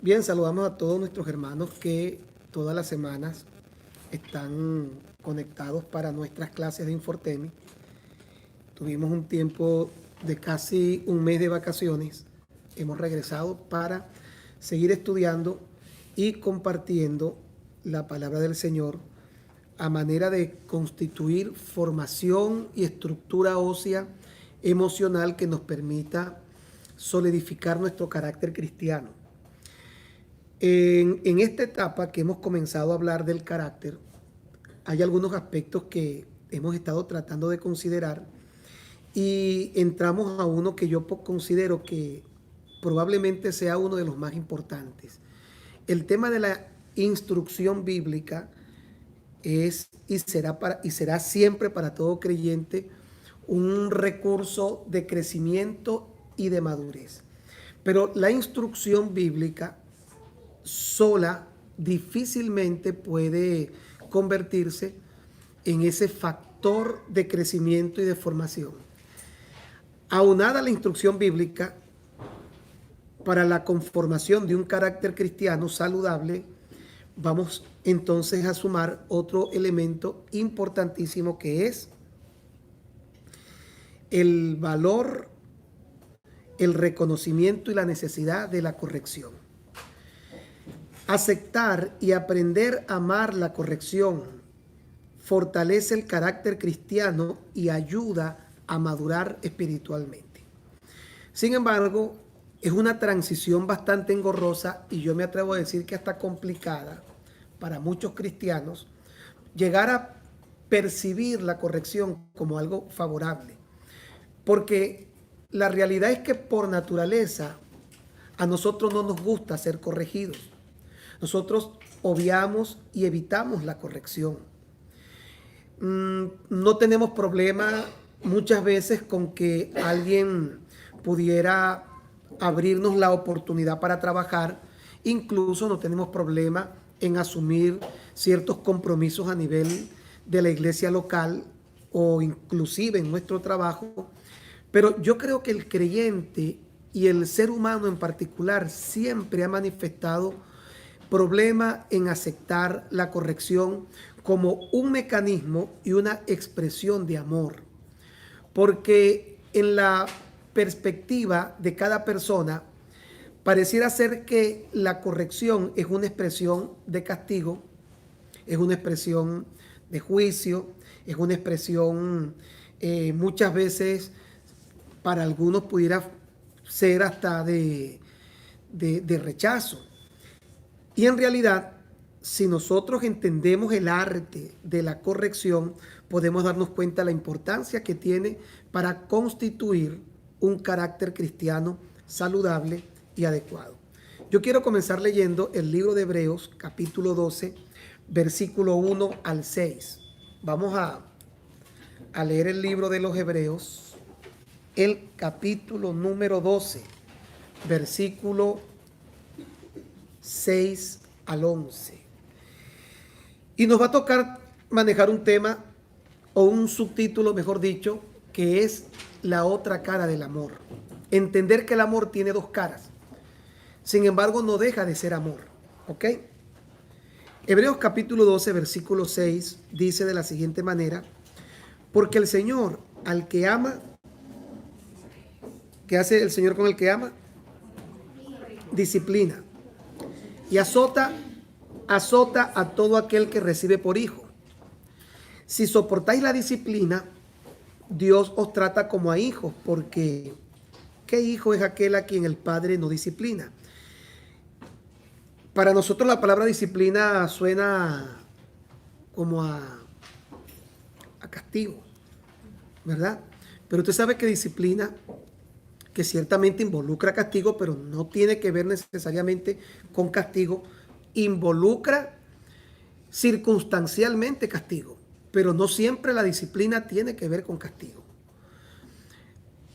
Bien, saludamos a todos nuestros hermanos que todas las semanas están conectados para nuestras clases de Infortemi. Tuvimos un tiempo de casi un mes de vacaciones. Hemos regresado para seguir estudiando y compartiendo la palabra del Señor a manera de constituir formación y estructura ósea emocional que nos permita solidificar nuestro carácter cristiano. En esta etapa que hemos comenzado a hablar del carácter, hay algunos aspectos que hemos estado tratando de considerar y entramos a uno que yo considero que probablemente sea uno de los más importantes. El tema de la instrucción bíblica es y será siempre para todo creyente un recurso de crecimiento y de madurez. Pero la instrucción bíblica sola difícilmente puede convertirse en ese factor de crecimiento y de formación. Aunada a la instrucción bíblica para la conformación de un carácter cristiano saludable, vamos entonces a sumar otro elemento importantísimo que es el valor, el reconocimiento y la necesidad de la corrección. Aceptar y aprender a amar la corrección fortalece el carácter cristiano y ayuda a madurar espiritualmente. Sin embargo, es una transición bastante engorrosa y yo me atrevo a decir que hasta complicada para muchos cristianos llegar a percibir la corrección como algo favorable. Porque la realidad es que por naturaleza a nosotros no nos gusta ser corregidos. Nosotros obviamos y evitamos la corrección. No tenemos problema muchas veces con que alguien pudiera abrirnos la oportunidad para trabajar. Incluso no tenemos problema en asumir ciertos compromisos a nivel de la iglesia local o inclusive en nuestro trabajo. Pero yo creo que el creyente y el ser humano en particular siempre ha manifestado problema en aceptar la corrección como un mecanismo y una expresión de amor. Porque en la perspectiva de cada persona, pareciera ser que la corrección es una expresión de castigo, es una expresión de juicio, es una expresión muchas veces para algunos pudiera ser hasta de rechazo. Y en realidad, si nosotros entendemos el arte de la corrección, podemos darnos cuenta de la importancia que tiene para constituir un carácter cristiano saludable y adecuado. Yo quiero comenzar leyendo el libro de Hebreos, capítulo 12, versículo 1 al 6. Vamos a leer el libro de los Hebreos, el capítulo número 12, versículo 6 al 11. Y nos va a tocar manejar un tema o un subtítulo, mejor dicho, que es la otra cara del amor. Entender que el amor tiene dos caras. Sin embargo, no deja de ser amor. ¿Ok? Hebreos capítulo 12, versículo 6 dice de la siguiente manera: porque el Señor al que ama, ¿qué hace el Señor con el que ama? Disciplina. Y azota a todo aquel que recibe por hijo. Si soportáis la disciplina, Dios os trata como a hijos, porque ¿qué hijo es aquel a quien el Padre no disciplina? Para nosotros la palabra disciplina suena como a castigo, ¿verdad? Pero usted sabe que disciplina, que ciertamente involucra castigo, pero no tiene que ver necesariamente con castigo, involucra circunstancialmente castigo, pero no siempre la disciplina tiene que ver con castigo.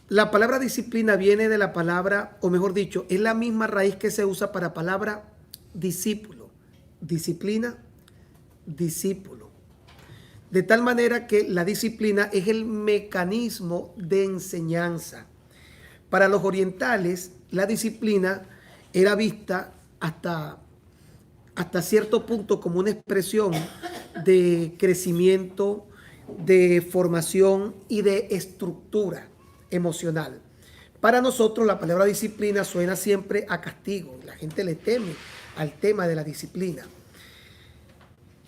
La palabra disciplina viene de la palabra, o mejor dicho, es la misma raíz que se usa para palabra discípulo. Disciplina, discípulo. De tal manera que la disciplina es el mecanismo de enseñanza. Para los orientales, la disciplina era vista hasta, hasta cierto punto como una expresión de crecimiento, de formación y de estructura emocional. Para nosotros la palabra disciplina suena siempre a castigo. La gente le teme al tema de la disciplina.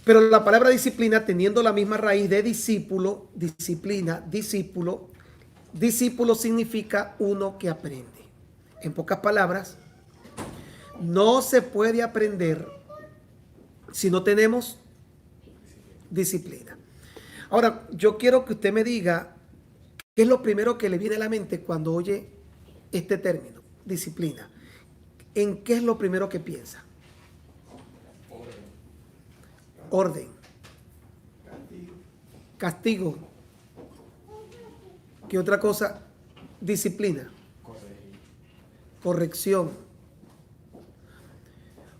Pero la palabra disciplina, teniendo la misma raíz de discípulo, disciplina, discípulo, discípulo significa uno que aprende. En pocas palabras, no se puede aprender si no tenemos disciplina. Ahora, yo quiero que usted me diga qué es lo primero que le viene a la mente cuando oye este término, disciplina. ¿En qué es lo primero que piensa? Orden. Castigo. ¿Qué otra cosa? Disciplina. Corrección.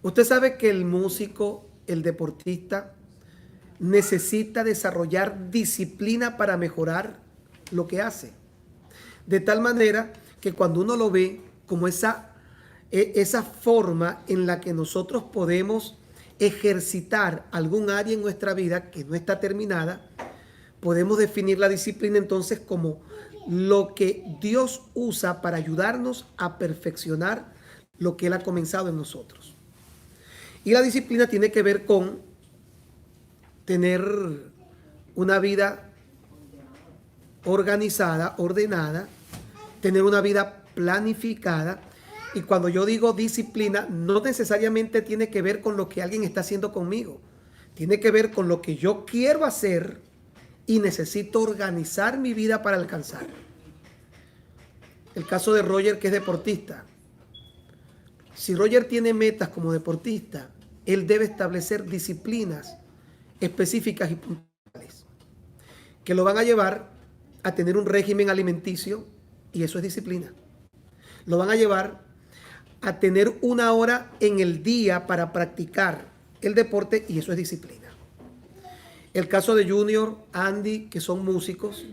Usted sabe que el músico, el deportista, necesita desarrollar disciplina para mejorar lo que hace. De tal manera que cuando uno lo ve como esa forma en la que nosotros podemos ejercitar algún área en nuestra vida que no está terminada, podemos definir la disciplina entonces como lo que Dios usa para ayudarnos a perfeccionar lo que Él ha comenzado en nosotros. Y la disciplina tiene que ver con tener una vida organizada, ordenada, tener una vida planificada. Y cuando yo digo disciplina, no necesariamente tiene que ver con lo que alguien está haciendo conmigo. Tiene que ver con lo que yo quiero hacer y necesito organizar mi vida para alcanzar. El caso de Roger, que es deportista. Si Roger tiene metas como deportista, él debe establecer disciplinas específicas y puntuales que lo van a llevar a tener un régimen alimenticio, y eso es disciplina. Lo van a llevar a tener una hora en el día para practicar el deporte, y eso es disciplina. El caso de Junior, Andy, que son músicos,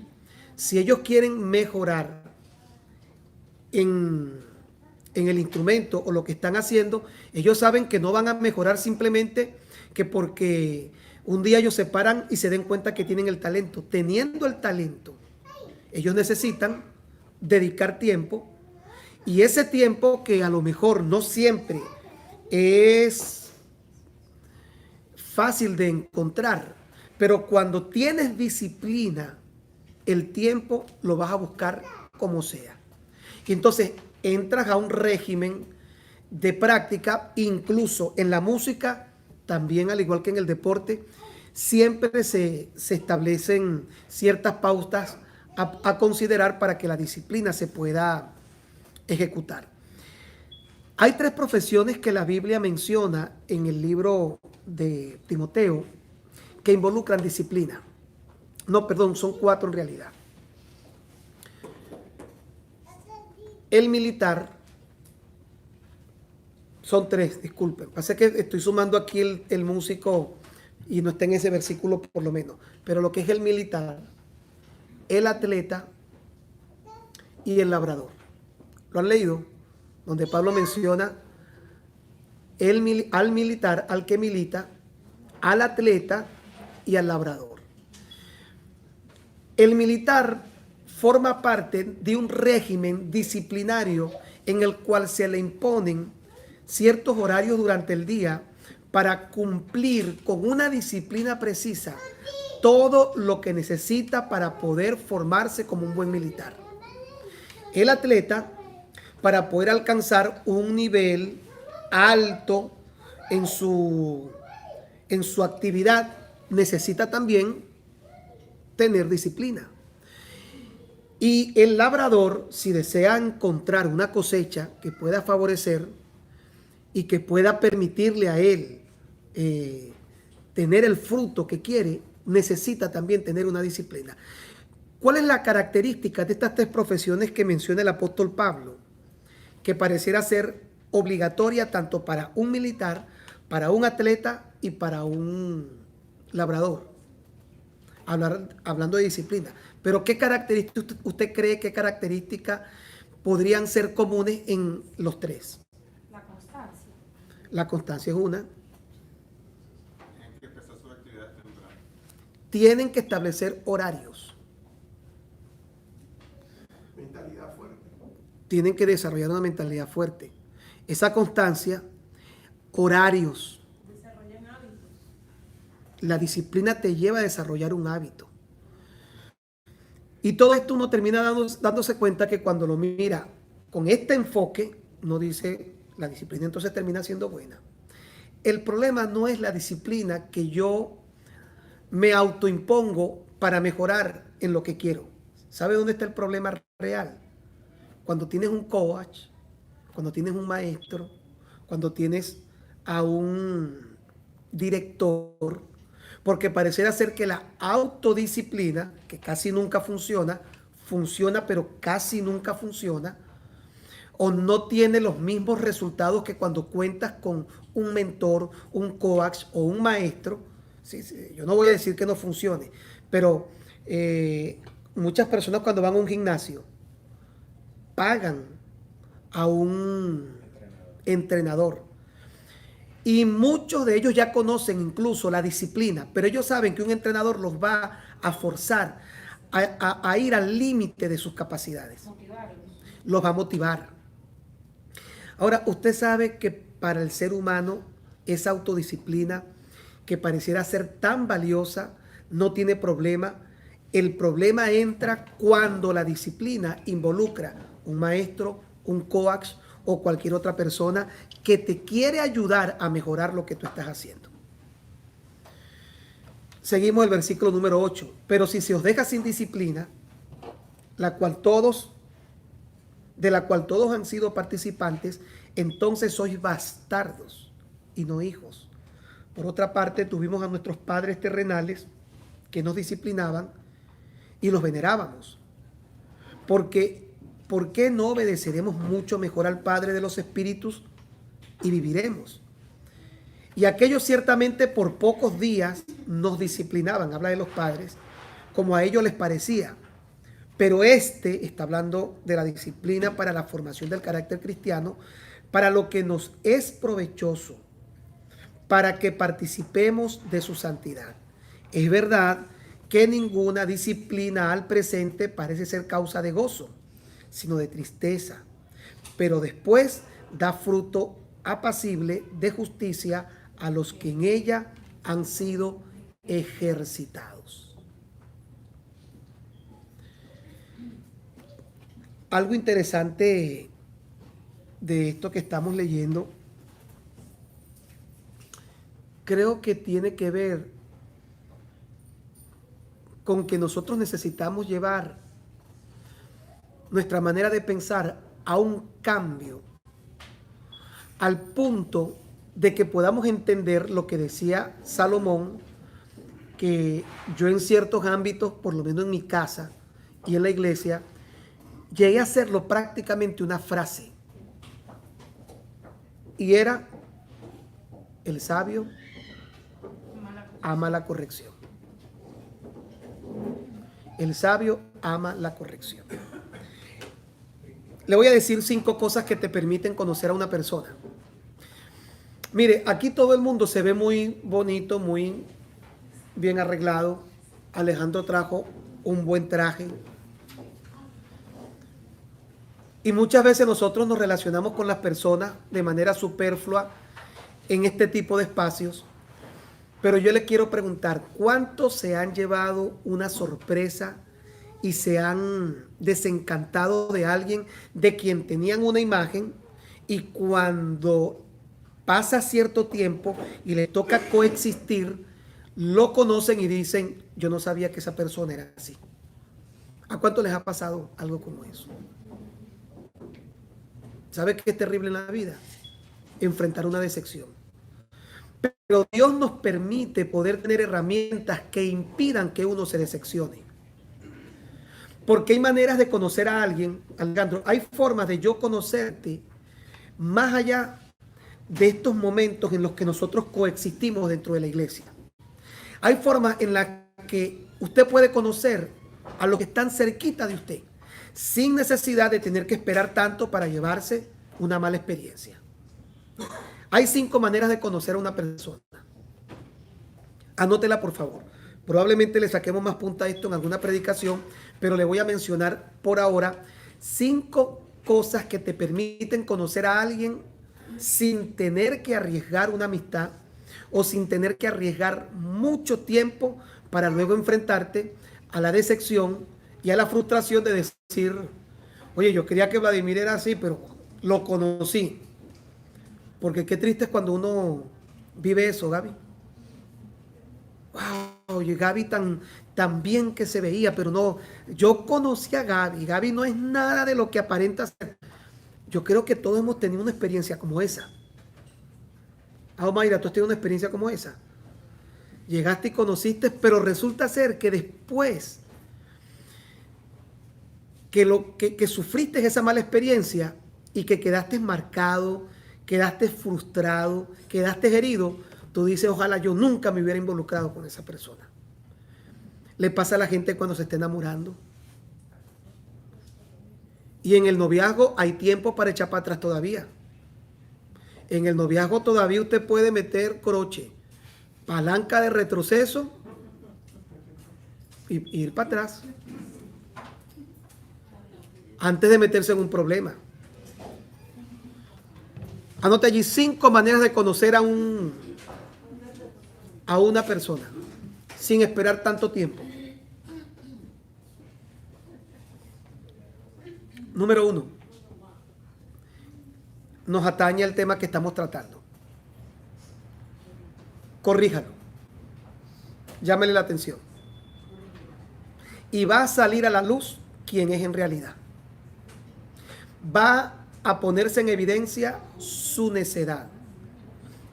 si ellos quieren mejorar en el instrumento o lo que están haciendo, ellos saben que no van a mejorar simplemente que porque un día ellos se paran y se den cuenta que tienen el talento. Teniendo el talento, ellos necesitan dedicar tiempo, y ese tiempo, que a lo mejor no siempre es fácil de encontrar, pero cuando tienes disciplina, el tiempo lo vas a buscar como sea. Y entonces entras a un régimen de práctica. Incluso en la música, también al igual que en el deporte, siempre se establecen ciertas pautas a considerar para que la disciplina se pueda ejecutar. Hay 3 profesiones que la Biblia menciona en el libro de Timoteo que involucran disciplina. No, perdón, son 4 en realidad. El militar, son 3, disculpen. Pasa que estoy sumando aquí el músico y no está en ese versículo por lo menos. Pero lo que es el militar, el atleta y el labrador. ¿Lo han leído? Donde Pablo menciona al militar, al que milita, al atleta y al labrador. El militar forma parte de un régimen disciplinario en el cual se le imponen ciertos horarios durante el día para cumplir con una disciplina precisa todo lo que necesita para poder formarse como un buen militar. El atleta, para poder alcanzar un nivel alto en su actividad, necesita también tener disciplina. Y el labrador, si desea encontrar una cosecha que pueda favorecer y que pueda permitirle a él tener el fruto que quiere, necesita también tener una disciplina. ¿Cuál es la característica de estas 3 profesiones que menciona el apóstol Pablo? Que pareciera ser obligatoria tanto para un militar, para un atleta y para un labrador. Hablando de disciplina. Pero ¿qué características usted cree que características podrían ser comunes en los 3? La constancia. La constancia es una. Tienen que empezar sus actividades temprano. Tienen que establecer horarios. Mentalidad fuerte. Tienen que desarrollar una mentalidad fuerte. Esa constancia, horarios. Desarrollan hábitos. La disciplina te lleva a desarrollar un hábito. Y todo esto uno termina dándose cuenta que cuando lo mira con este enfoque, uno dice, la disciplina entonces termina siendo buena. El problema no es la disciplina que yo me autoimpongo para mejorar en lo que quiero. ¿Sabe dónde está el problema real? Cuando tienes un coach, cuando tienes un maestro, cuando tienes a un director, porque pareciera ser que la autodisciplina, que casi nunca funciona, pero casi nunca funciona, o no tiene los mismos resultados que cuando cuentas con un mentor, un coach o un maestro. Sí, yo no voy a decir que no funcione, pero muchas personas cuando van a un gimnasio pagan a un entrenador. Y muchos de ellos ya conocen incluso la disciplina, pero ellos saben que un entrenador los va a forzar a ir al límite de sus capacidades. Motivarlos. Los va a motivar. Ahora, usted sabe que para el ser humano esa autodisciplina que pareciera ser tan valiosa no tiene problema. El problema entra cuando la disciplina involucra un maestro, un coach o cualquier otra persona que te quiere ayudar a mejorar lo que tú estás haciendo. Seguimos el versículo número 8. Pero si se os deja sin disciplina, de la cual todos han sido participantes, entonces sois bastardos y no hijos. Por otra parte, tuvimos a nuestros padres terrenales que nos disciplinaban y los venerábamos. Porque ¿por qué no obedeceremos mucho mejor al Padre de los Espíritus y viviremos? Y aquellos ciertamente por pocos días nos disciplinaban, habla de los padres, como a ellos les parecía. Pero este está hablando de la disciplina para la formación del carácter cristiano, para lo que nos es provechoso, para que participemos de su santidad. Es verdad que ninguna disciplina al presente parece ser causa de gozo, sino de tristeza, pero después da fruto apacible de justicia a los que en ella han sido ejercitados. Algo interesante de esto que estamos leyendo, creo que tiene que ver con que nosotros necesitamos llevar nuestra manera de pensar a un cambio, al punto de que podamos entender lo que decía Salomón, que yo en ciertos ámbitos, por lo menos en mi casa y en la iglesia, llegué a hacerlo prácticamente una frase. Y era, el sabio ama la corrección. El sabio ama la corrección. Le voy a decir 5 cosas que te permiten conocer a una persona. Mire, aquí todo el mundo se ve muy bonito, muy bien arreglado. Alejandro trajo un buen traje. Y muchas veces nosotros nos relacionamos con las personas de manera superflua en este tipo de espacios. Pero yo le quiero preguntar, ¿cuántos se han llevado una sorpresa y se han desencantado de alguien de quien tenían una imagen, y cuando pasa cierto tiempo y le toca coexistir, lo conocen y dicen, yo no sabía que esa persona era así? ¿A cuánto les ha pasado algo como eso? ¿Sabe qué es terrible en la vida? Enfrentar una decepción. Pero Dios nos permite poder tener herramientas que impidan que uno se decepcione. Porque hay maneras de conocer a alguien, Alejandro. Hay formas de yo conocerte más allá de estos momentos en los que nosotros coexistimos dentro de la iglesia. Hay formas en las que usted puede conocer a los que están cerquita de usted, sin necesidad de tener que esperar tanto para llevarse una mala experiencia. Hay 5 maneras de conocer a una persona. Anótela, por favor. Probablemente le saquemos más punta a esto en alguna predicación, pero le voy a mencionar por ahora 5 cosas que te permiten conocer a alguien sin tener que arriesgar una amistad o sin tener que arriesgar mucho tiempo para luego enfrentarte a la decepción y a la frustración de decir, oye, yo quería que Vladimir era así, pero lo conocí. Porque qué triste es cuando uno vive eso, Gaby. Wow, oye, Gaby tan bien que se veía, pero no, yo conocí a Gaby. Gaby no es nada de lo que aparenta ser. Yo creo que todos hemos tenido una experiencia como esa. Ah, Mayra, tú has tenido una experiencia como esa. Llegaste y conociste, pero resulta ser que después que sufriste esa mala experiencia y que quedaste marcado, quedaste frustrado, quedaste herido, tú dices, ojalá yo nunca me hubiera involucrado con esa persona. Le pasa a la gente cuando se está enamorando. Y en el noviazgo hay tiempo para echar para atrás todavía. En el noviazgo todavía usted puede meter croche, palanca de retroceso y ir para atrás. Antes de meterse en un problema. Anote allí 5 maneras de conocer a una persona sin esperar tanto tiempo. Número 1. Nos atañe el tema que estamos tratando. Corríjalo. Llámele la atención. Y va a salir a la luz quién es en realidad. Va a ponerse en evidencia su necedad.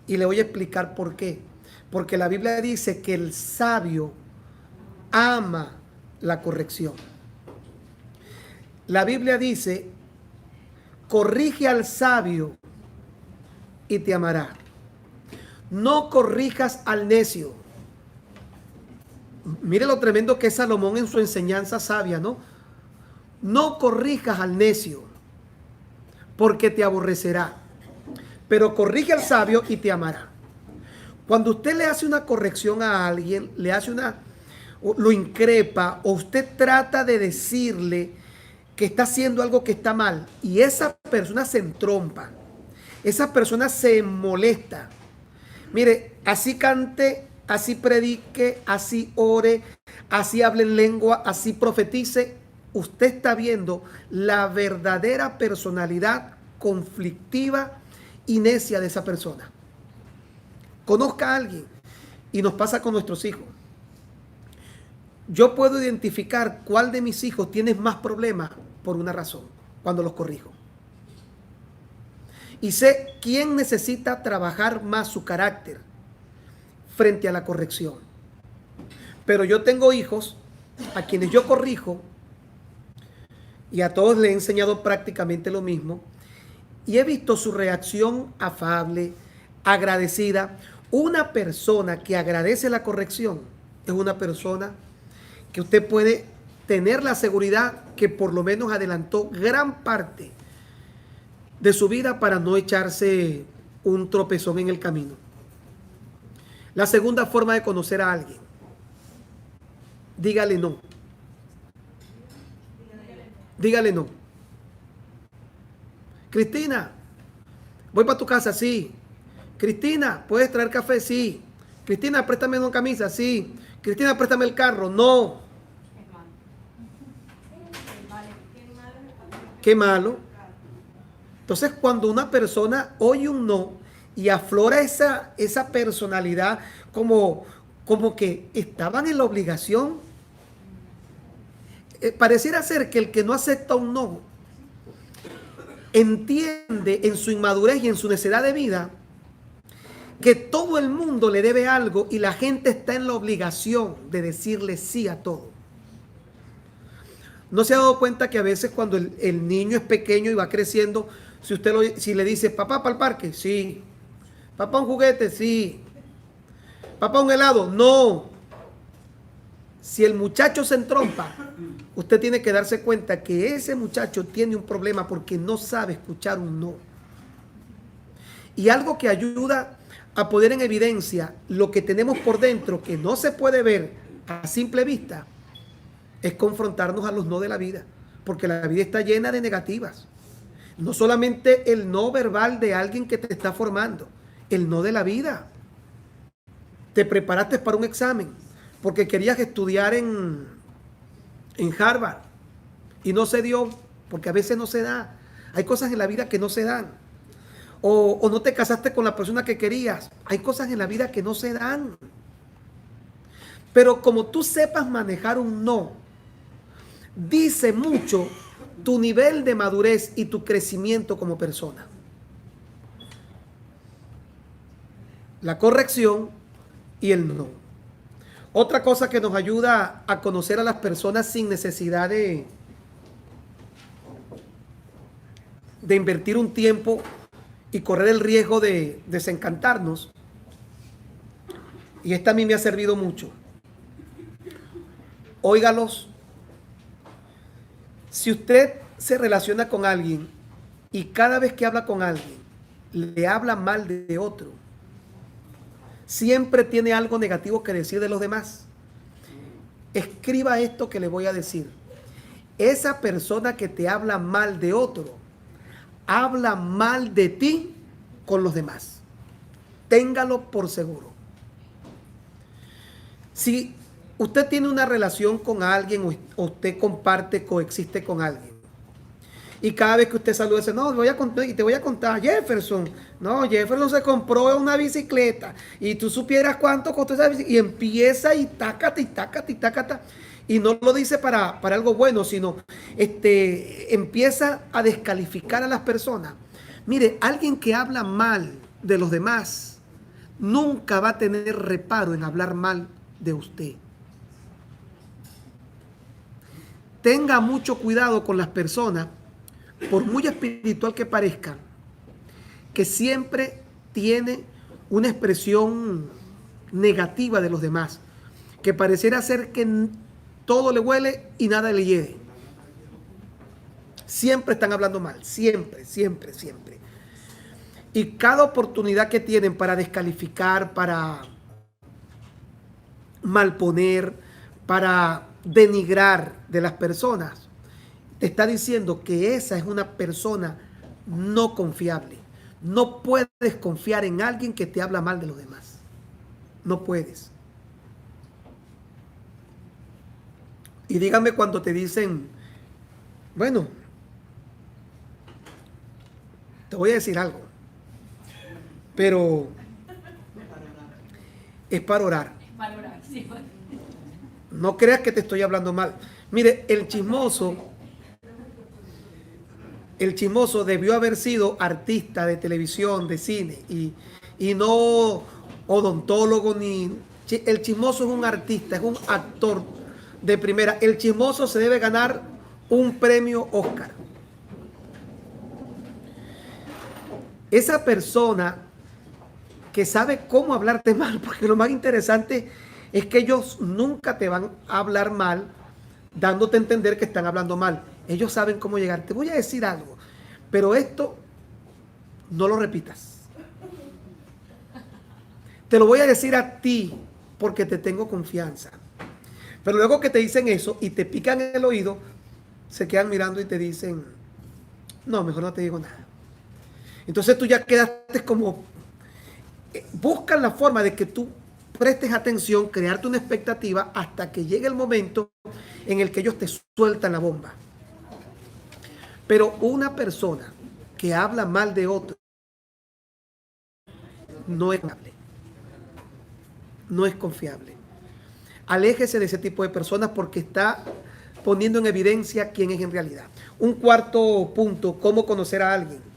Y le voy a explicar por qué. Porque la Biblia dice que el sabio ama la corrección. La Biblia dice, corrige al sabio y te amará. No corrijas al necio. Mire lo tremendo que es Salomón en su enseñanza sabia, ¿no? No corrijas al necio, porque te aborrecerá. Pero corrige al sabio y te amará. Cuando usted le hace una corrección a alguien, lo increpa, o usted trata de decirle que está haciendo algo que está mal, y esa persona se entrompa, esa persona se molesta. Mire, así cante, así predique, así ore, así hable en lengua, así profetice, usted está viendo la verdadera personalidad conflictiva y necia de esa persona. Conozca a alguien, y nos pasa con nuestros hijos. Yo puedo identificar cuál de mis hijos tiene más problemas por una razón, cuando los corrijo. Y sé quién necesita trabajar más su carácter frente a la corrección. Pero yo tengo hijos a quienes yo corrijo, y a todos les he enseñado prácticamente lo mismo, y he visto su reacción afable, agradecida. Una persona que agradece la corrección es una persona que usted puede tener la seguridad que por lo menos adelantó gran parte de su vida para no echarse un tropezón en el camino. La segunda forma de conocer a alguien: dígale no. Dígale no. Cristina, voy para tu casa, sí. Cristina, ¿puedes traer café? Sí. Cristina, préstame una camisa, sí. Cristina, préstame el carro, no. Qué malo. Entonces, cuando una persona oye un no y aflora esa personalidad como que estaban en la obligación, pareciera ser que el que no acepta un no entiende en su inmadurez y en su necedad de vida que todo el mundo le debe algo y la gente está en la obligación de decirle sí a todo. ¿No se ha dado cuenta que a veces cuando el niño es pequeño y va creciendo, si le dice, papá, para el parque? Sí. Papá, un juguete? Sí. Papá, un helado? No. Si el muchacho se entrompa, usted tiene que darse cuenta que ese muchacho tiene un problema porque no sabe escuchar un no. Y algo que ayuda a poner en evidencia lo que tenemos por dentro, que no se puede ver a simple vista, es confrontarnos a los no de la vida, porque la vida está llena de negativas. No solamente el no verbal de alguien que te está formando, el no de la vida. Te preparaste para un examen porque querías estudiar en Harvard y no se dio, porque a veces no se da. Hay cosas en la vida que no se dan. O no te casaste con la persona que querías. Hay cosas en la vida que no se dan. Pero como tú sepas manejar un no, dice mucho tu nivel de madurez y tu crecimiento como persona. La corrección y el no. Otra cosa que nos ayuda a conocer a las personas sin necesidad de invertir un tiempo y correr el riesgo de desencantarnos. Y esta a mí me ha servido mucho. Óigalos. Si usted se relaciona con alguien y cada vez que habla con alguien le habla mal de otro, siempre tiene algo negativo que decir de los demás, escriba esto que le voy a decir. Esa persona que te habla mal de otro, habla mal de ti con los demás. Téngalo por seguro. Si usted tiene una relación con alguien o usted comparte, coexiste con alguien, y cada vez que usted saluda, dice, no, te voy a contar, Jefferson. No, Jefferson se compró una bicicleta y tú supieras cuánto costó esa bicicleta. Y empieza y tácata y tácata y tácata. Y no lo dice para algo bueno, sino empieza a descalificar a las personas. Mire, alguien que habla mal de los demás nunca va a tener reparo en hablar mal de usted. Tenga mucho cuidado con las personas, por muy espiritual que parezcan, que siempre tiene una expresión negativa de los demás, que pareciera ser que todo le huele y nada le hiede. Siempre están hablando mal, siempre, siempre, siempre. Y cada oportunidad que tienen para descalificar, para malponer, para denigrar de las personas, te está diciendo que esa es una persona no confiable. No puedes confiar en alguien que te habla mal de los demás. No puedes. Y dígame cuando te dicen, bueno, te voy a decir algo, pero es para orar. Sí. No creas que te estoy hablando mal. Mire, el chismoso debió haber sido artista de televisión, de cine, y no odontólogo ni... El chismoso es un artista, es un actor de primera. El chismoso se debe ganar un premio Oscar. Esa persona que sabe cómo hablarte mal, porque lo más interesante es que ellos nunca te van a hablar mal dándote a entender que están hablando mal. Ellos saben cómo llegar. Te voy a decir algo, pero esto no lo repitas. Te lo voy a decir a ti porque te tengo confianza. Pero luego que te dicen eso y te pican en el oído, se quedan mirando y te dicen, no, mejor no te digo nada. Entonces tú ya quedaste como... Buscan la forma de que tú prestes atención, crearte una expectativa hasta que llegue el momento en el que ellos te sueltan la bomba. Pero una persona que habla mal de otro no es confiable. No es confiable. Aléjese de ese tipo de personas porque está poniendo en evidencia quién es en realidad. Un cuarto punto, cómo conocer a alguien.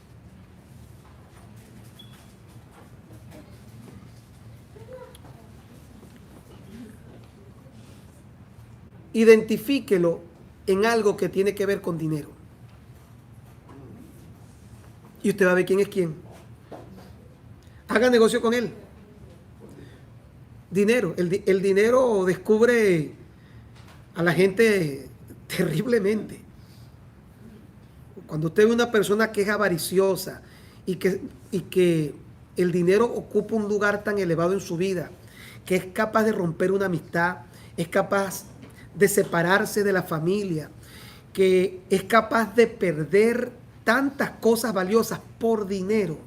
Identifíquelo en algo que tiene que ver con dinero. Y usted va a ver quién es quién. Haga negocio con él. Dinero. El dinero descubre a la gente terriblemente. Cuando usted ve una persona que es avariciosa y que el dinero ocupa un lugar tan elevado en su vida que es capaz de romper una amistad, es capaz de separarse de la familia, que es capaz de perder tantas cosas valiosas por dinero,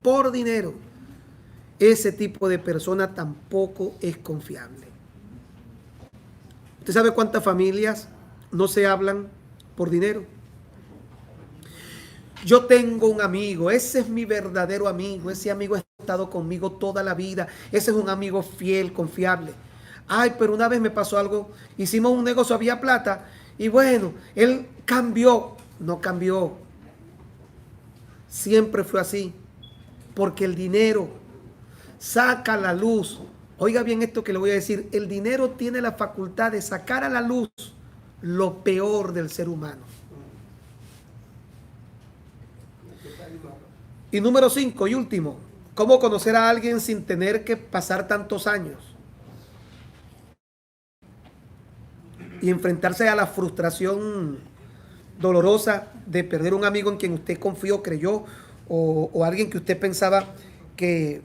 por dinero. Ese tipo de persona tampoco es confiable. ¿Usted sabe cuántas familias no se hablan por dinero? Yo tengo un amigo, ese es mi verdadero amigo, ese amigo ha estado conmigo toda la vida, ese es un amigo fiel, confiable. Ay, pero una vez me pasó algo, hicimos un negocio, había plata, y bueno, él cambió. No cambió, siempre fue así, porque el dinero saca a la luz. Oiga bien esto que le voy a decir, el dinero tiene la facultad de sacar a la luz lo peor del ser humano. Y número 5 y último, ¿cómo conocer a alguien sin tener que pasar tantos años y enfrentarse a la frustración dolorosa de perder un amigo en quien usted confió, creyó, o alguien que usted pensaba que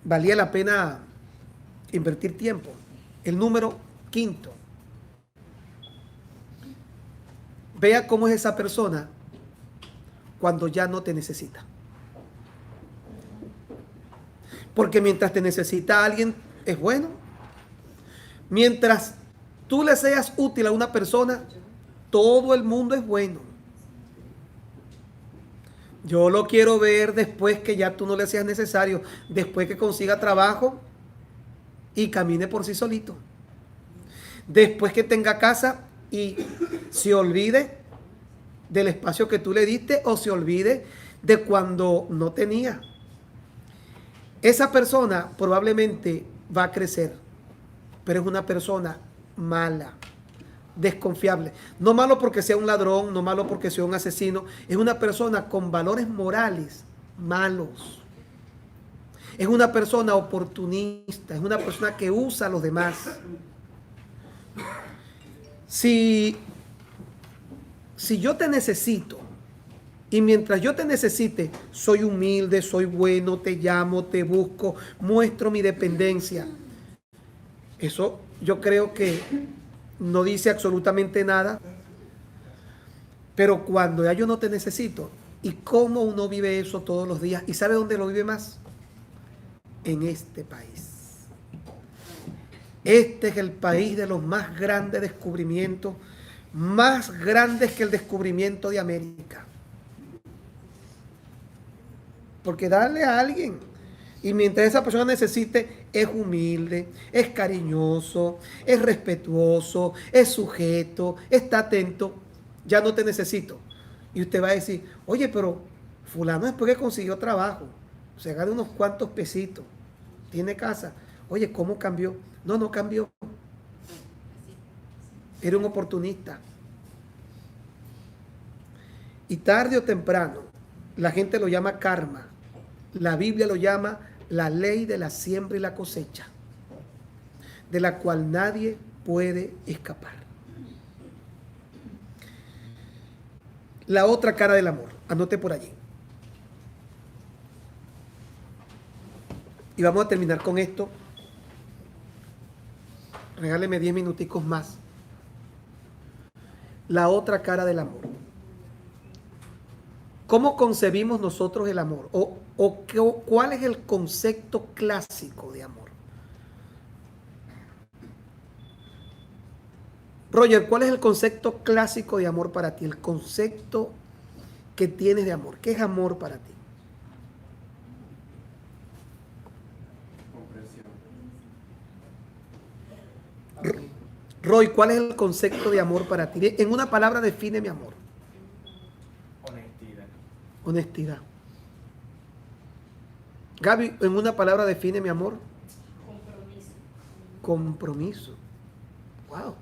valía la pena invertir tiempo? El número 5, vea cómo es esa persona cuando ya no te necesita. Porque mientras te necesita alguien, es bueno. Mientras tú le seas útil a una persona, todo el mundo es bueno. Yo lo quiero ver después que ya tú no le seas necesario, después que consiga trabajo y camine por sí solito. Después que tenga casa y se olvide del espacio que tú le diste o se olvide de cuando no tenía. Esa persona probablemente va a crecer, pero es una persona mala, desconfiable. No malo porque sea un ladrón, no malo porque sea un asesino, es una persona con valores morales malos. Es una persona oportunista, es una persona que usa a los demás. Si yo te necesito, y mientras yo te necesite, soy humilde, soy bueno, te llamo, te busco, muestro mi dependencia. Eso yo creo que no dice absolutamente nada. Pero cuando ya yo no te necesito, ¿y cómo uno vive eso todos los días? ¿Y sabe dónde lo vive más? En este país. Este es el país de los más grandes descubrimientos, más grandes que el descubrimiento de América. Porque darle a alguien, y mientras esa persona necesite, es humilde, es cariñoso, es respetuoso, es sujeto, está atento, ya no te necesito. Y usted va a decir, oye, pero fulano después que consiguió trabajo, se gana unos cuantos pesitos, tiene casa, oye, ¿cómo cambió? No, no cambió. Era un oportunista. Y tarde o temprano, la gente lo llama karma. La Biblia lo llama la ley de la siembra y la cosecha, de la cual nadie puede escapar. La otra cara del amor, anote por allí. Y vamos a terminar con esto. Regáleme 10 minuticos más. La otra cara del amor. ¿Cómo concebimos nosotros el amor? ¿Cuál es el concepto clásico de amor? Roger, ¿cuál es el concepto clásico de amor para ti? El concepto que tienes de amor. ¿Qué es amor para ti? Comprensión. Roy, ¿cuál es el concepto de amor para ti? En una palabra define mi amor. Honestidad. Honestidad. Gaby, en una palabra define mi amor. Compromiso. Compromiso. Wow.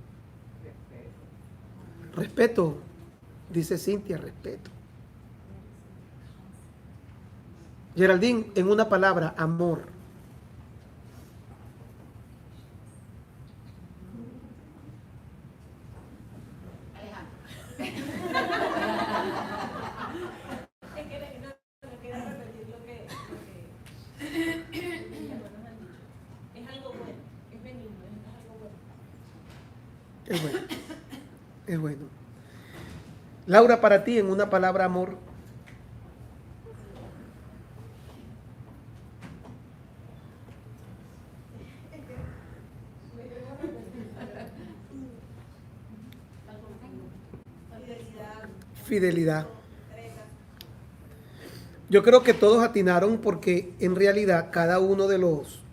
Respeto, dice Cintia, respeto. Geraldine, en una palabra, amor. Es que no quería repetir lo que Es bueno. Es bueno. Laura, para ti, en una palabra, amor. Fidelidad. Yo creo que todos atinaron porque en realidad cada uno de los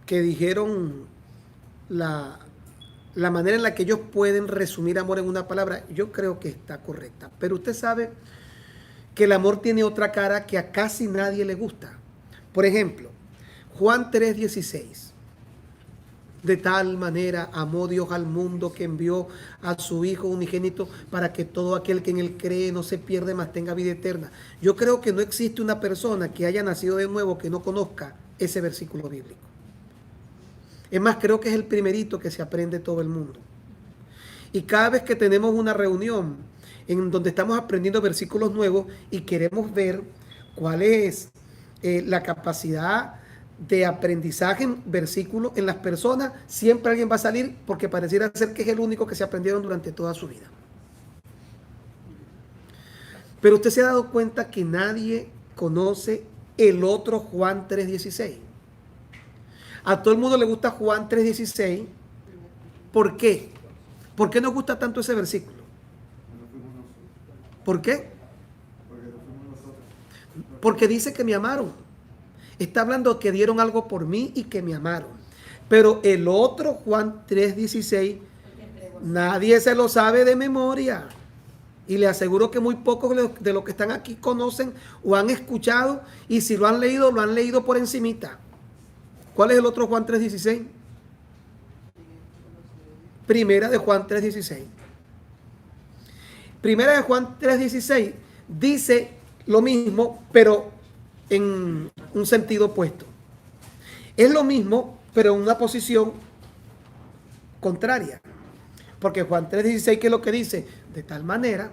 que dijeron la manera en la que ellos pueden resumir amor en una palabra, yo creo que está correcta. Pero usted sabe que el amor tiene otra cara que a casi nadie le gusta. Por ejemplo, Juan 3:16. De tal manera amó Dios al mundo que envió a su Hijo unigénito para que todo aquel que en él cree no se pierda, mas tenga vida eterna. Yo creo que no existe una persona que haya nacido de nuevo que no conozca ese versículo bíblico. Es más, creo que es el primerito que se aprende todo el mundo. Y cada vez que tenemos una reunión en donde estamos aprendiendo versículos nuevos y queremos ver cuál es la capacidad de aprendizaje en versículos en las personas, siempre alguien va a salir porque pareciera ser que es el único que se aprendieron durante toda su vida. Pero usted se ha dado cuenta que nadie conoce el otro Juan 3:16. A todo el mundo le gusta Juan 3:16. ¿Por qué? ¿Por qué nos gusta tanto ese versículo? ¿Por qué? Porque dice que me amaron. Está hablando que dieron algo por mí y que me amaron. Pero el otro Juan 3:16, nadie se lo sabe de memoria. Y le aseguro que muy pocos de los que están aquí conocen o han escuchado. Y si lo han leído por encimita. ¿Cuál es el otro Juan 3:16? Primera de Juan 3:16. Primera de Juan 3:16 dice lo mismo, pero en un sentido opuesto. Es lo mismo, pero en una posición contraria. Porque Juan 3:16, ¿qué es lo que dice? De tal manera,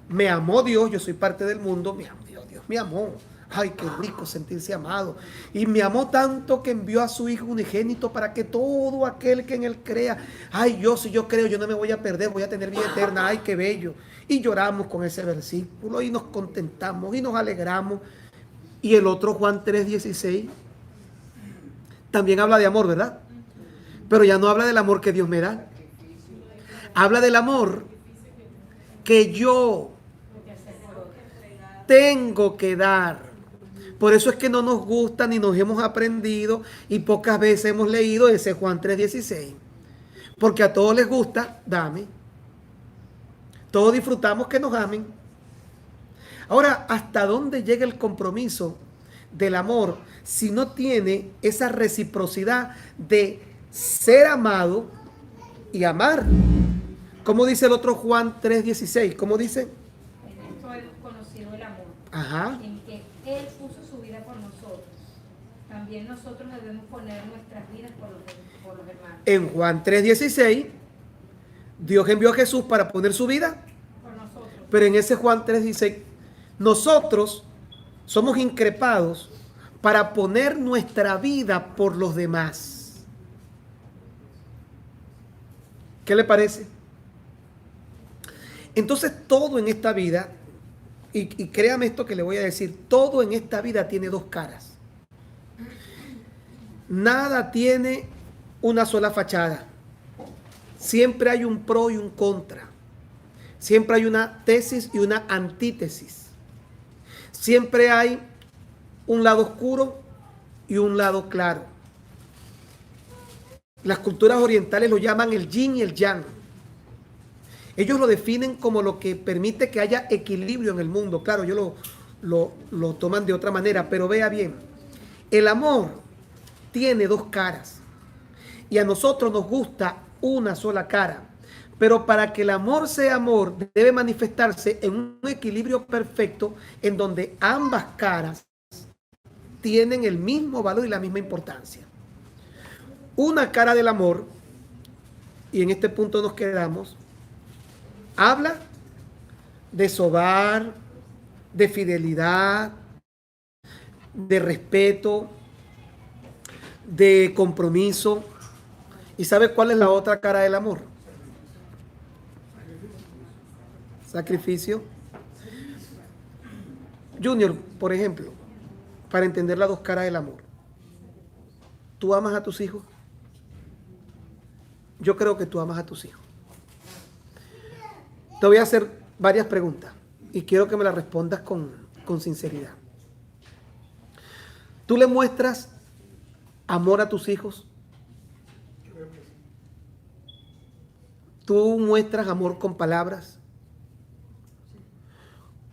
me amó Dios, yo soy parte del mundo, me amó Dios me amó. Ay, qué rico sentirse amado. Y me amó tanto que envió a su Hijo unigénito para que todo aquel que en él crea, ay, si yo creo, yo no me voy a perder, voy a tener vida eterna, ay, qué bello. Y lloramos con ese versículo y nos contentamos y nos alegramos. Y el otro Juan 3:16 también habla de amor, ¿verdad? Pero ya no habla del amor que Dios me da. Habla del amor que yo tengo que dar. Por eso es que no nos gusta ni nos hemos aprendido y pocas veces hemos leído ese Juan 3:16. Porque a todos les gusta, dame. Todos disfrutamos que nos amen. Ahora, ¿hasta dónde llega el compromiso del amor si no tiene esa reciprocidad de ser amado y amar? ¿Cómo dice el otro Juan 3:16? ¿Cómo dice? En esto he conocido el amor. Ajá. En que Él puso su vida por nosotros. También nosotros debemos poner nuestras vidas por los hermanos. En Juan 3:16, Dios envió a Jesús para poner su vida Por nosotros. pero en ese Juan 3:16, nosotros somos increpados para poner nuestra vida por los demás. ¿Qué le parece? Entonces todo en esta vida, y créame esto que le voy a decir, todo en esta vida tiene dos caras. Nada tiene una sola fachada. Siempre hay un pro y un contra. Siempre hay una tesis y una antítesis. Siempre hay un lado oscuro y un lado claro. Las culturas orientales lo llaman el yin y el yang. Ellos lo definen como lo que permite que haya equilibrio en el mundo. Claro, ellos lo toman de otra manera, pero vea bien. El amor tiene dos caras y a nosotros nos gusta una sola cara. Pero para que el amor sea amor, debe manifestarse en un equilibrio perfecto en donde ambas caras tienen el mismo valor y la misma importancia. Una cara del amor, y en este punto nos quedamos, habla de sobar, de fidelidad, de respeto, de compromiso. ¿Y sabe cuál es la otra cara del amor? Sacrificio. Junior, por ejemplo, para entender las dos caras del amor. ¿Tú amas a tus hijos? Yo creo que tú amas a tus hijos. Te voy a hacer varias preguntas y quiero que me las respondas con sinceridad. ¿Tú le muestras amor a tus hijos? ¿Tú muestras amor con palabras?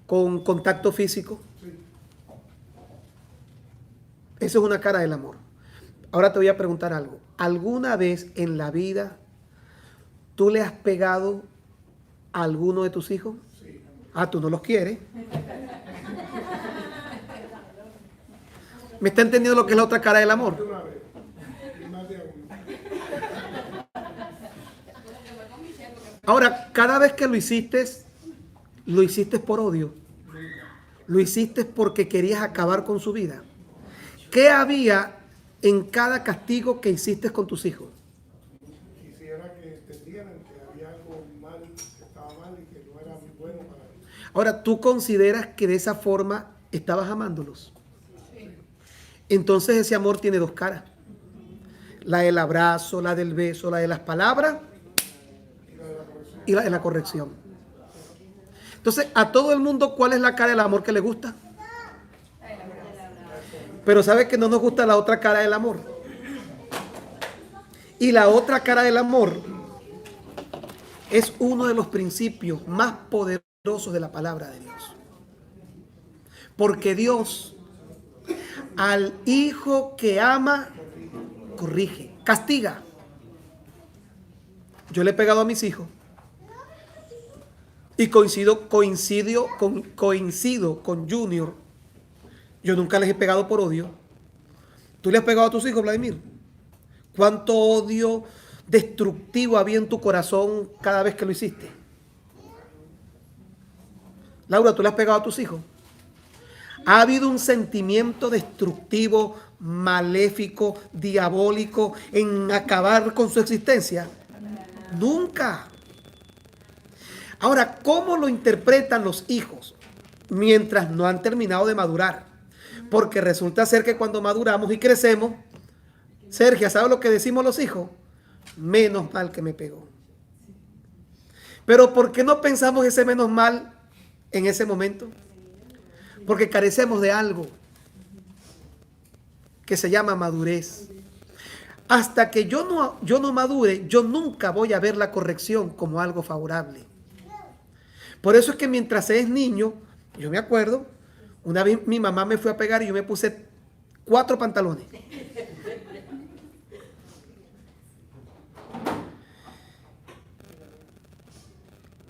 ¿Con contacto físico? Eso es una cara del amor. Ahora te voy a preguntar algo. ¿Alguna vez en la vida tú le has pegado a alguno de tus hijos? Sí. Ah, tú no los quieres. ¿Me está entendiendo lo que es la otra cara del amor? Ahora, cada vez que lo hiciste por odio. Lo hiciste porque querías acabar con su vida. ¿Qué había en cada castigo que hiciste con tus hijos? Quisiera que entendieran que había algo mal, que estaba mal y que no era muy bueno para ellos. Ahora, ¿tú consideras que de esa forma estabas amándolos? Sí. Entonces ese amor tiene dos caras. La del abrazo, la del beso, la de las palabras y la de la corrección. Entonces, a todo el mundo, ¿cuál es la cara del amor que le gusta? Pero ¿sabe que no nos gusta la otra cara del amor? Y la otra cara del amor es uno de los principios más poderosos de la palabra de Dios. Porque Dios al hijo que ama, corrige, castiga. Yo le he pegado a mis hijos. Y coincido con Junior. Yo nunca les he pegado por odio. ¿Tú le has pegado a tus hijos, Vladimir? ¿Cuánto odio destructivo había en tu corazón cada vez que lo hiciste? Laura, ¿tú le has pegado a tus hijos? ¿Ha habido un sentimiento destructivo, maléfico, diabólico en acabar con su existencia? Nunca. Ahora, ¿cómo lo interpretan los hijos mientras no han terminado de madurar? Porque resulta ser que cuando maduramos y crecemos, Sergio, ¿sabes lo que decimos los hijos? Menos mal que me pegó. Pero ¿por qué no pensamos ese menos mal en ese momento? Porque carecemos de algo que se llama madurez. Hasta que yo no madure, yo nunca voy a ver la corrección como algo favorable. Por eso es que mientras es niño, yo me acuerdo, una vez mi mamá me fue a pegar y yo me puse 4 pantalones.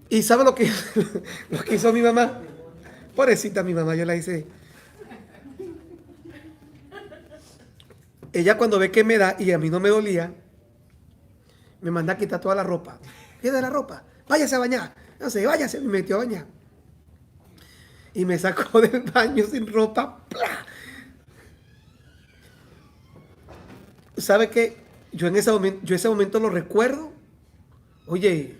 ¿Y sabe lo que hizo mi mamá? Pobrecita mi mamá, yo la hice. Ella cuando ve que me da y a mí no me dolía, me manda a quitar toda la ropa. Queda la ropa, váyase a bañar. No sé, váyase, me metió a bañar. Y me sacó del baño sin ropa. ¡Plah! ¿Sabe qué? Yo ese momento lo recuerdo. Oye,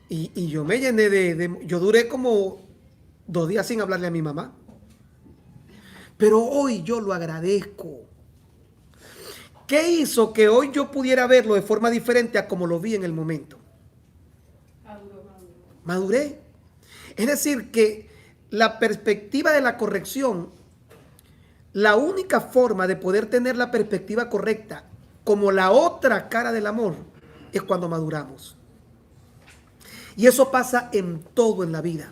y yo me llené yo duré como 2 días sin hablarle a mi mamá. Pero hoy yo lo agradezco. ¿Qué hizo que hoy yo pudiera verlo de forma diferente a como lo vi en el momento? Maduré. Es decir, que la perspectiva de la corrección, la única forma de poder tener la perspectiva correcta como la otra cara del amor es cuando maduramos. Y eso pasa en todo en la vida.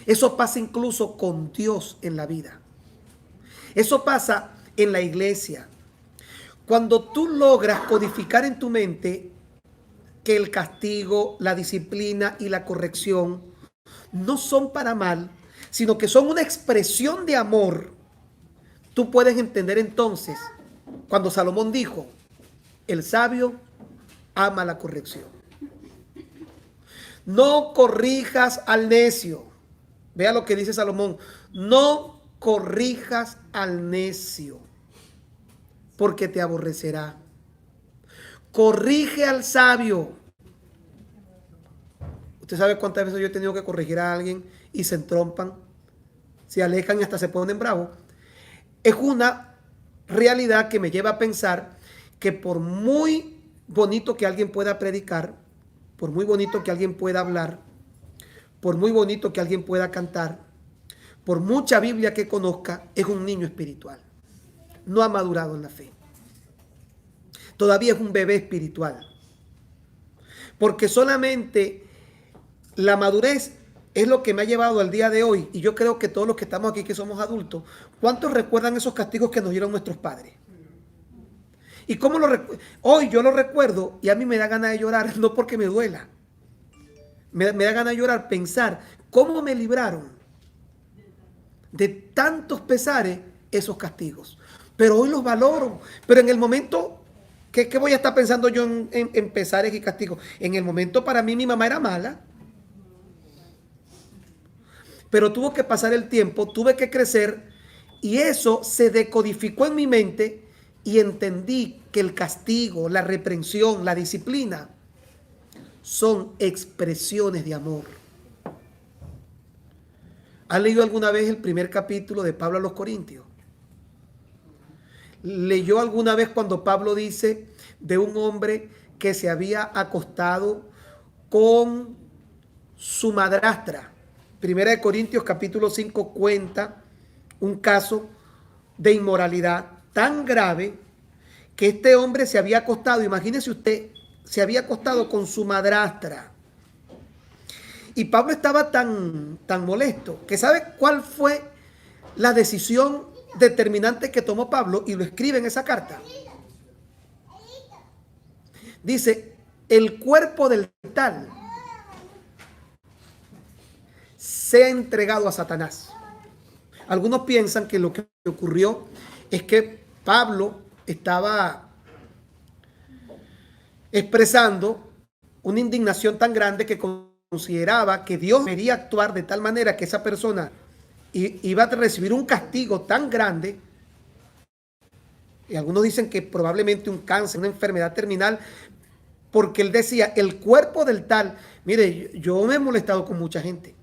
Eso pasa incluso con Dios en la vida. Eso pasa en la iglesia. Cuando tú logras codificar en tu mente que el castigo, la disciplina y la corrección no son para mal, sino que son una expresión de amor, tú puedes entender entonces cuando Salomón dijo, el sabio ama la corrección. No corrijas al necio. Vea lo que dice Salomón. No corrijas al necio. porque te aborrecerá. Corrige al sabio. ¿Usted sabe cuántas veces yo he tenido que corregir a alguien y se entrompan, se alejan y hasta se ponen bravos? Es una realidad que me lleva a pensar que por muy bonito que alguien pueda predicar, por muy bonito que alguien pueda hablar, por muy bonito que alguien pueda cantar, por mucha Biblia que conozca, es un niño espiritual. No ha madurado en la fe. Todavía es un bebé espiritual. Porque solamente la madurez es lo que me ha llevado al día de hoy. Y yo creo que todos los que estamos aquí, que somos adultos, ¿cuántos recuerdan esos castigos que nos dieron nuestros padres? ¿Y cómo hoy yo lo recuerdo y a mí me da ganas de llorar, no porque me duela. Me da ganas de llorar, pensar cómo me libraron de tantos pesares esos castigos. Pero hoy los valoro. Pero en el momento, ¿qué voy a estar pensando yo en pesares y castigos? En el momento para mí mi mamá era mala. Pero tuvo que pasar el tiempo, tuve que crecer y eso se decodificó en mi mente y entendí que el castigo, la reprensión, la disciplina son expresiones de amor. ¿Han leído alguna vez el primer capítulo de Pablo a los Corintios? ¿Leyó alguna vez cuando Pablo dice de un hombre que se había acostado con su madrastra? Primera de Corintios capítulo 5 cuenta un caso de inmoralidad tan grave que este hombre se había acostado, imagínese usted, se había acostado con su madrastra. Y Pablo estaba tan molesto que ¿sabe cuál fue la decisión determinante que tomó Pablo? Y lo escribe en esa carta. Dice, el cuerpo del tal se ha entregado a Satanás. Algunos piensan que lo que ocurrió es que Pablo estaba expresando una indignación tan grande que consideraba que Dios debería actuar de tal manera que esa persona iba a recibir un castigo tan grande. Y algunos dicen que probablemente un cáncer, una enfermedad terminal, porque él decía, el cuerpo del tal. Mire, yo me he molestado con mucha gente.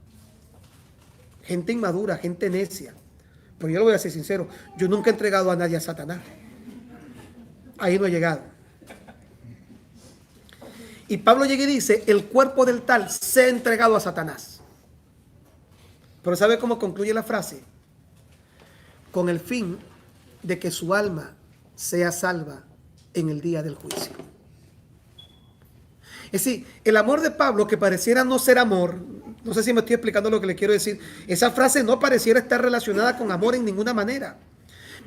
Gente inmadura, gente necia. Pero yo lo voy a ser sincero, yo nunca he entregado a nadie a Satanás. Ahí no he llegado. Y Pablo llega y dice, el cuerpo del tal se ha entregado a Satanás. Pero ¿sabe cómo concluye la frase? Con el fin de que su alma sea salva en el día del juicio. Es decir, el amor de Pablo, que pareciera no ser amor, no sé si me estoy explicando lo que le quiero decir, esa frase no pareciera estar relacionada con amor en ninguna manera.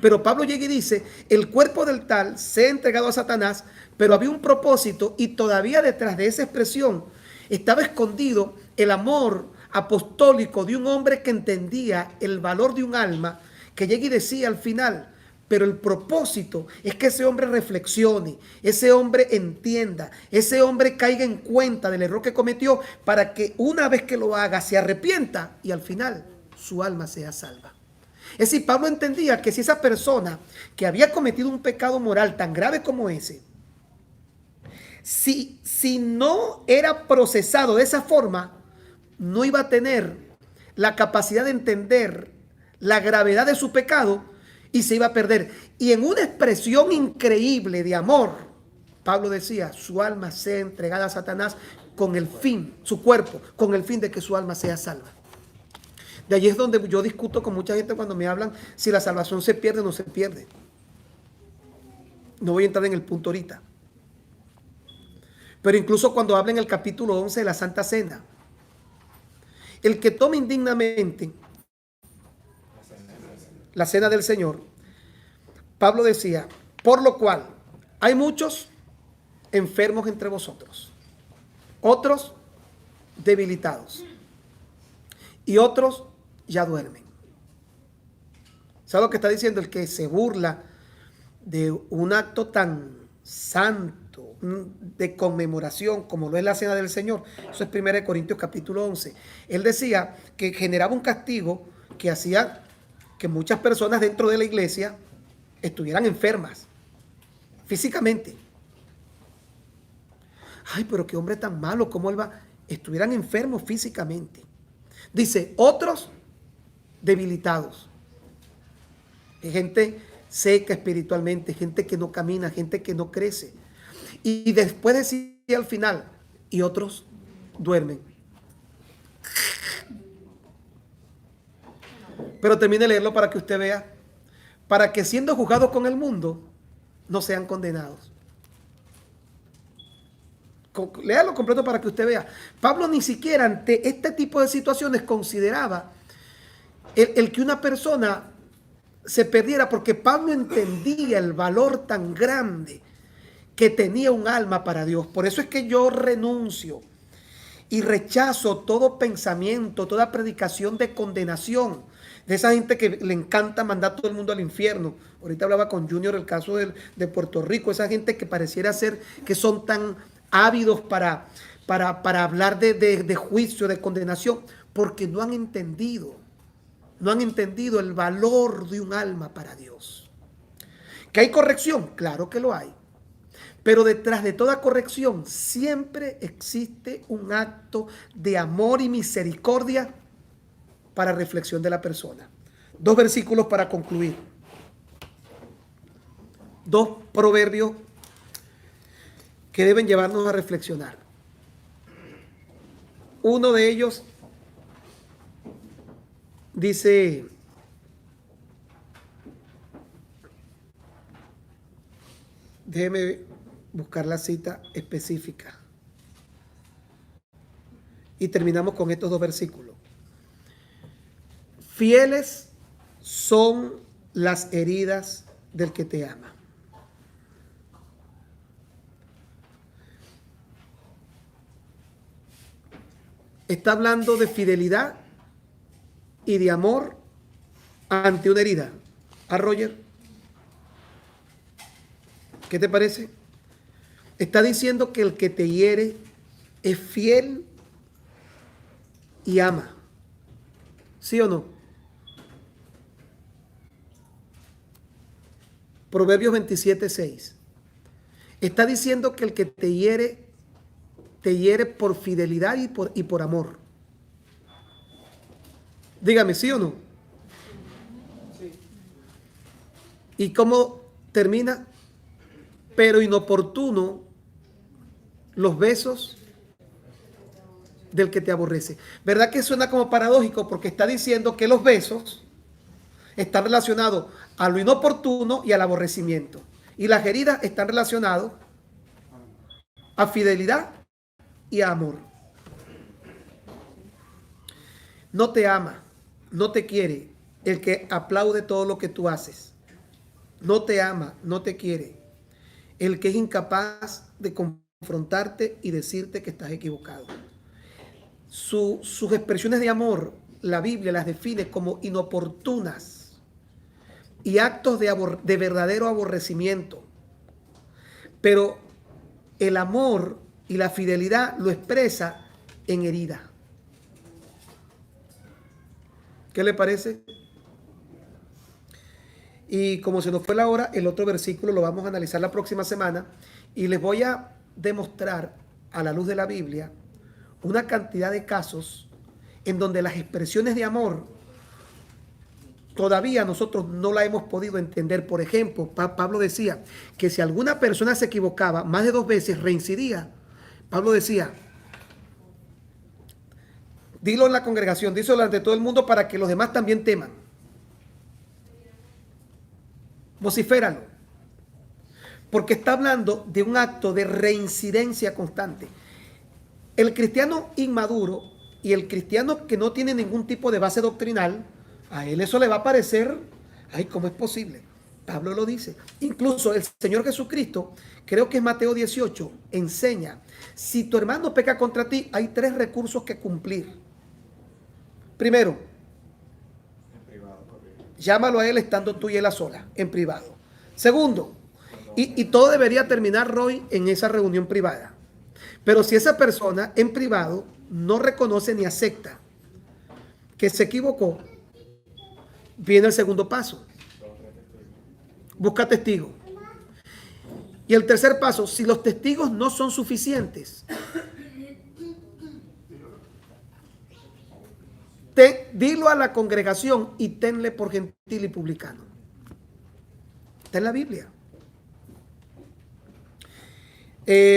Pero Pablo llega y dice, el cuerpo del tal se ha entregado a Satanás, pero había un propósito y todavía detrás de esa expresión estaba escondido el amor apostólico de un hombre que entendía el valor de un alma, que llega y decía al final, pero el propósito es que ese hombre reflexione, ese hombre entienda, ese hombre caiga en cuenta del error que cometió para que una vez que lo haga se arrepienta y al final su alma sea salva. Es decir, Pablo entendía que si esa persona que había cometido un pecado moral tan grave como ese, si no era procesado de esa forma, no iba a tener la capacidad de entender la gravedad de su pecado y se iba a perder. Y en una expresión increíble de amor, Pablo decía, su alma sea entregada a Satanás con el fin, su cuerpo, con el fin de que su alma sea salva. De allí es donde yo discuto con mucha gente cuando me hablan si la salvación se pierde o no se pierde. No voy a entrar en el punto ahorita. Pero incluso cuando habla en el capítulo 11 de la Santa Cena, el que toma indignamente la cena del Señor, Pablo decía, por lo cual hay muchos enfermos entre vosotros, otros debilitados y otros ya duermen. ¿Sabe lo que está diciendo? El que se burla de un acto tan santo, de conmemoración como lo es la cena del Señor, eso es 1 Corintios capítulo 11. Él decía que generaba un castigo que hacía que muchas personas dentro de la iglesia estuvieran enfermas. físicamente. Ay, pero qué hombre tan malo, ¿cómo él va? Estuvieran enfermos físicamente. Dice, otros debilitados. Gente seca espiritualmente, gente que no camina, gente que no crece. Y después decía al final, y otros duermen. Pero termine de leerlo para que usted vea, para que siendo juzgados con el mundo, no sean condenados. Léalo completo para que usted vea. Pablo ni siquiera ante este tipo de situaciones consideraba el que una persona se perdiera, porque Pablo entendía el valor tan grande que tenía un alma para Dios. Por eso es que yo renuncio y rechazo todo pensamiento, toda predicación de condenación, de esa gente que le encanta mandar a todo el mundo al infierno. Ahorita hablaba con Junior el caso de Puerto Rico, esa gente que pareciera ser que son tan ávidos para hablar de juicio, de condenación, porque no han entendido el valor de un alma para Dios. ¿Que hay corrección? Claro que lo hay. Pero detrás de toda corrección siempre existe un acto de amor y misericordia para reflexión de la persona. 2 versículos para concluir. 2 proverbios que deben llevarnos a reflexionar. Uno de ellos dice: déjeme buscar la cita específica. Y terminamos con estos 2 versículos. Fieles son las heridas del que te ama. Está hablando de fidelidad y de amor ante una herida. ¿A Roger? ¿Qué te parece? Está diciendo que el que te hiere es fiel y ama. ¿Sí o no? Proverbios 27:6. Está diciendo que el que te hiere por fidelidad y por amor. Dígame, ¿sí o no? Sí. ¿Y cómo termina? Pero inoportuno los besos del que te aborrece. ¿Verdad que suena como paradójico? Porque está diciendo que los besos están relacionados a lo inoportuno y al aborrecimiento. Y las heridas están relacionadas a fidelidad y a amor. No te ama, no te quiere el que aplaude todo lo que tú haces. No te ama, no te quiere el que es incapaz de confrontarte y decirte que estás equivocado. Sus expresiones de amor, la Biblia las define como inoportunas y actos de verdadero aborrecimiento. Pero el amor y la fidelidad lo expresa en herida. ¿Qué le parece? Y como se nos fue la hora, el otro versículo lo vamos a analizar la próxima semana y les voy a demostrar a la luz de la Biblia una cantidad de casos en donde las expresiones de amor todavía nosotros no la hemos podido entender. Por ejemplo, Pablo decía que si alguna persona se equivocaba más de 2 veces, reincidía. Pablo decía: dilo en la congregación, díselo ante todo el mundo para que los demás también teman. Vociféralo. Porque está hablando de un acto de reincidencia constante. El cristiano inmaduro y el cristiano que no tiene ningún tipo de base doctrinal, a él eso le va a parecer, ay, ¿cómo es posible? Pablo lo dice. Incluso el Señor Jesucristo, creo que es Mateo 18, enseña: si tu hermano peca contra ti, hay 3 recursos que cumplir. Primero, llámalo a él estando tú y él a sola, en privado. Segundo, y todo debería terminar, Roy, en esa reunión privada. Pero si esa persona en privado no reconoce ni acepta que se equivocó, viene el segundo paso. Busca testigo. Y el tercer paso, si los testigos no son suficientes, dilo a la congregación y tenle por gentil y publicano. Está en la Biblia.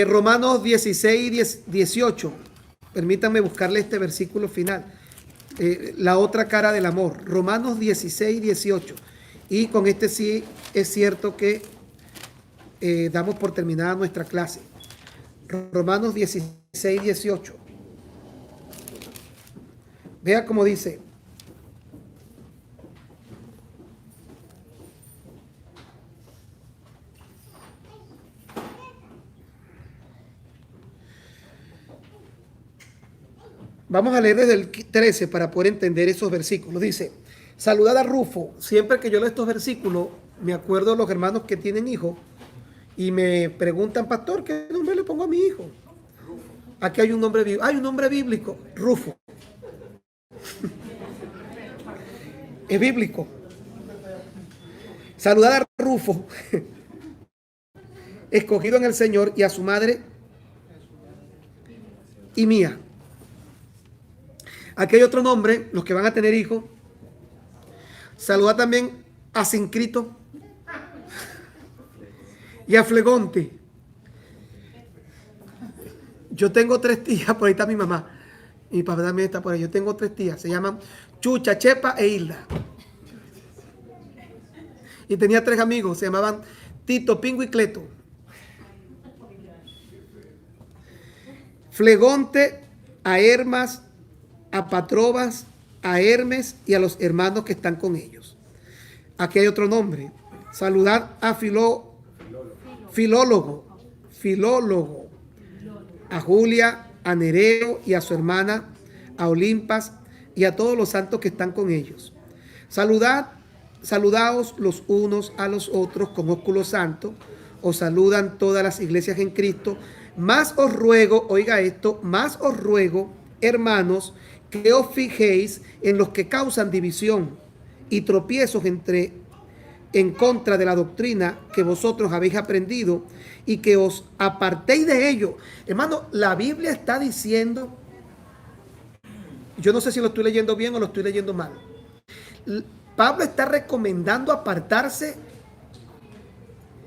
Romanos 16, 18. Permítanme buscarle este versículo final. La otra cara del amor. Romanos 16, 18. Y con este sí es cierto que damos por terminada nuestra clase. Romanos 16, 18. Vea cómo dice. Vamos a leer desde el 13 para poder entender esos versículos. Dice, saludad a Rufo. Siempre que yo leo estos versículos, me acuerdo de los hermanos que tienen hijos y me preguntan, pastor, ¿qué nombre le pongo a mi hijo? Aquí hay un nombre bíblico. Hay un nombre bíblico, Rufo. Es bíblico. Saludad a Rufo, escogido en el Señor, y a su madre y mía. Aquí hay otro nombre, los que van a tener hijos. Saludad también a Sincrito y a Flegonte. Yo tengo 3 tías, por ahí está mi mamá. Y mi papá también está por ahí. Yo tengo 3 tías, se llaman Chucha, Chepa e Hilda. Y tenía 3 amigos, se llamaban Tito, Pingo y Cleto. Flegonte, a Hermas, a Patrobas, a Hermes y a los hermanos que están con ellos. Aquí hay otro nombre. Saludad a Filólogo, a Julia, a Nereo y a su hermana, a Olimpas y a todos los santos que están con ellos. Saludaos los unos a los otros con ósculo santo. Os saludan todas las iglesias en Cristo. Más os ruego, oiga esto, más os ruego, hermanos, que os fijéis en los que causan división y tropiezos en contra de la doctrina que vosotros habéis aprendido y que os apartéis de ello. Hermano, la Biblia está diciendo, yo no sé si lo estoy leyendo bien o lo estoy leyendo mal. Pablo está recomendando apartarse.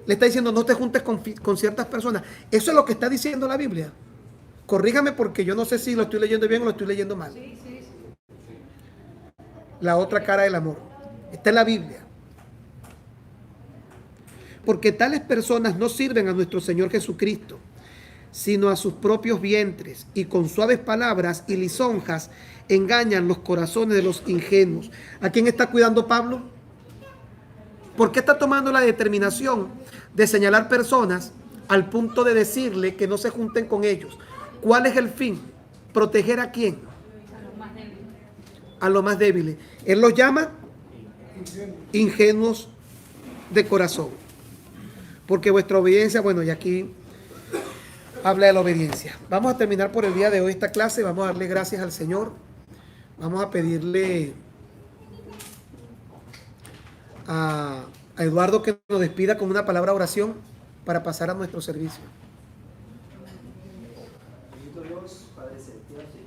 Le está diciendo no te juntes con ciertas personas. Eso es lo que está diciendo la Biblia. Corríjame porque yo no sé si lo estoy leyendo bien o lo estoy leyendo mal. La otra cara del amor. Está en la Biblia. Porque tales personas no sirven a nuestro Señor Jesucristo, sino a sus propios vientres, y con suaves palabras y lisonjas engañan los corazones de los ingenuos. ¿A quién está cuidando Pablo? ¿Por qué está tomando la determinación de señalar personas al punto de decirle que no se junten con ellos? ¿Cuál es el fin? ¿Proteger a quién? A los más débiles. Él los llama ingenuos de corazón. Porque vuestra obediencia, bueno, y aquí habla de la obediencia. Vamos a terminar por el día de hoy esta clase. Vamos a darle gracias al Señor. Vamos a pedirle a Eduardo que nos despida con una palabra de oración para pasar a nuestro servicio.